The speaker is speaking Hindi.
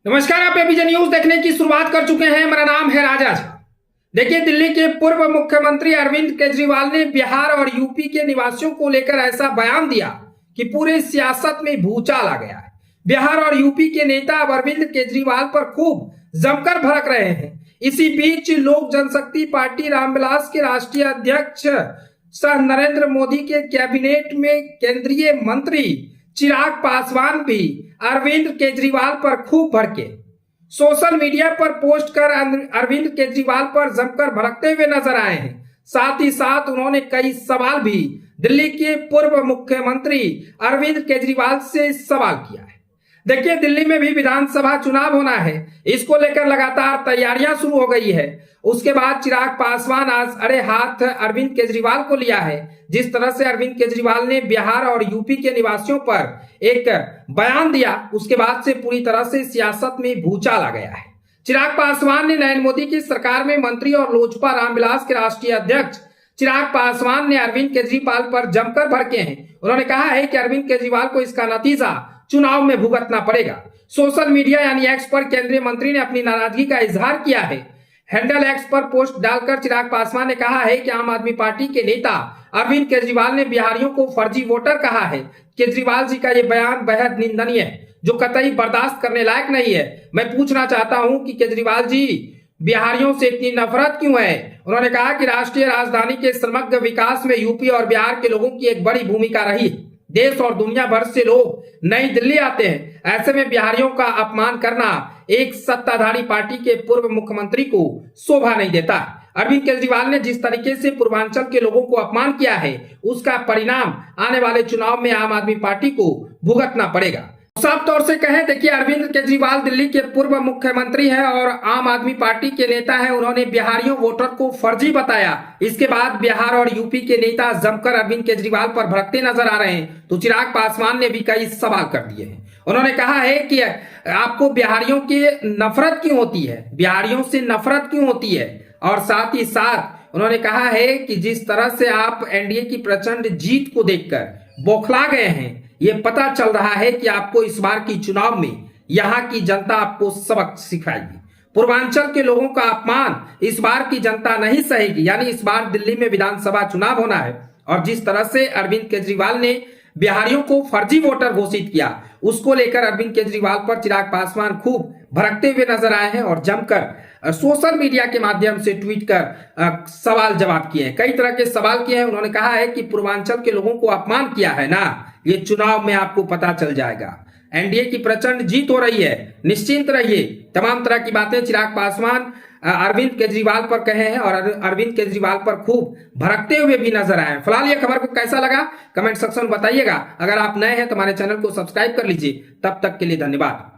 नमस्कार, आप एबीजे न्यूज देखने की शुरुआत कर चुके हैं। मेरा नाम है राजा झा। देखिए, दिल्ली के पूर्व मुख्यमंत्री अरविंद केजरीवाल ने बिहार और यूपी के निवासियों को लेकर ऐसा बयान दिया कि पूरे सियासत में भूचाल आ गया है। बिहार और यूपी के नेता अब अरविंद केजरीवाल पर खूब जमकर भड़क रहे हैं। इसी बीच लोक जनशक्ति पार्टी रामविलास के राष्ट्रीय अध्यक्ष सह नरेंद्र मोदी के कैबिनेट में केंद्रीय मंत्री चिराग पासवान भी अरविंद केजरीवाल पर खूब भड़के। सोशल मीडिया पर पोस्ट कर अरविंद केजरीवाल पर जमकर भड़कते हुए नजर आए हैं। साथ ही साथ उन्होंने कई सवाल भी दिल्ली के पूर्व मुख्यमंत्री अरविंद केजरीवाल से सवाल किया है। देखिए, दिल्ली में भी विधानसभा चुनाव होना है, इसको लेकर लगातार तैयारियां शुरू हो गई है। उसके बाद चिराग पासवान आज अड़े हाथ अरविंद केजरीवाल को लिया है। जिस तरह से अरविंद केजरीवाल ने बिहार और यूपी के निवासियों पर एक बयान दिया, उसके बाद से पूरी तरह से सियासत में भूचाल आ गया है। चिराग पासवान ने नरेंद्र मोदी की सरकार में मंत्री और लोजपा रामविलास के राष्ट्रीय अध्यक्ष चिराग पासवान ने अरविंद केजरीवाल पर जमकर भड़के हैं। उन्होंने कहा है कि अरविंद केजरीवाल को इसका नतीजा चुनाव में भुगतना पड़ेगा। सोशल मीडिया यानी एक्स पर केंद्रीय मंत्री ने अपनी नाराजगी का इजहार किया है। हैंडल एक्स पर पोस्ट डालकर चिराग पासवान ने कहा है कि आम आदमी पार्टी के नेता अरविंद केजरीवाल ने बिहारियों को फर्जी वोटर कहा है। केजरीवाल जी का ये बयान बेहद निंदनीय है, जो कतई बर्दाश्त करने लायक नहीं है। मैं पूछना चाहता हूं कि केजरीवाल जी, बिहारियों से इतनी नफरत क्यों है? उन्होंने कहा कि राष्ट्रीय राजधानी के समग्र विकास में यूपी और बिहार के लोगों की एक बड़ी भूमिका रही है। देश और दुनिया भर से लोग नई दिल्ली आते हैं। ऐसे में बिहारियों का अपमान करना एक सत्ताधारी पार्टी के पूर्व मुख्यमंत्री को शोभा नहीं देता। अरविंद केजरीवाल ने जिस तरीके से पूर्वांचल के लोगों को अपमान किया है, उसका परिणाम आने वाले चुनाव में आम आदमी पार्टी को भुगतना पड़ेगा। साफ तौर से कहें, देखिए, अरविंद केजरीवाल दिल्ली के पूर्व मुख्यमंत्री हैं और आम आदमी पार्टी के नेता हैं। उन्होंने बिहारियों वोटर को फर्जी बताया। इसके बाद बिहार और यूपी के नेता जमकर अरविंद केजरीवाल पर भड़कते नजर आ रहे हैं। तो चिराग पासवान ने भी कई सवाल कर दिए हैं। उन्होंने कहा है कि आपको बिहारियों की नफरत क्यों होती है, बिहारियों से नफरत क्यों होती है। और साथ ही साथ उन्होंने कहा है कि जिस तरह से आप एनडीए की प्रचंड जीत को देखकर बौखला गए हैं, ये पता चल रहा है कि आपको इस बार की चुनाव में यहाँ की जनता आपको सबक सिखाएगी। पूर्वांचल के लोगों का अपमान इस बार की जनता नहीं सहेगी। यानी इस बार दिल्ली में विधानसभा चुनाव होना है और जिस तरह से अरविंद केजरीवाल ने बिहारियों को फर्जी वोटर घोषित किया, उसको लेकर अरविंद केजरीवाल पर चिराग पासवान खूब भड़कते हुए नजर आए हैं और जमकर सोशल मीडिया के माध्यम से ट्वीट कर सवाल जवाब किए हैं। कई तरह के सवाल किए हैं। उन्होंने कहा है कि पूर्वांचल के लोगों को अपमान किया है ना, ये चुनाव में आपको पता चल जाएगा। एनडीए की प्रचंड जीत हो रही है, निश्चिंत रहिए। तमाम तरह की बातें चिराग पासवान अरविंद केजरीवाल पर कहे हैं और अरविंद केजरीवाल पर खूब भड़कते हुए भी नजर आए। फिलहाल ये खबर को कैसा लगा कमेंट सेक्शन में बताइएगा। अगर आप नए हैं तो हमारे चैनल को सब्सक्राइब कर लीजिए। तब तक के लिए धन्यवाद।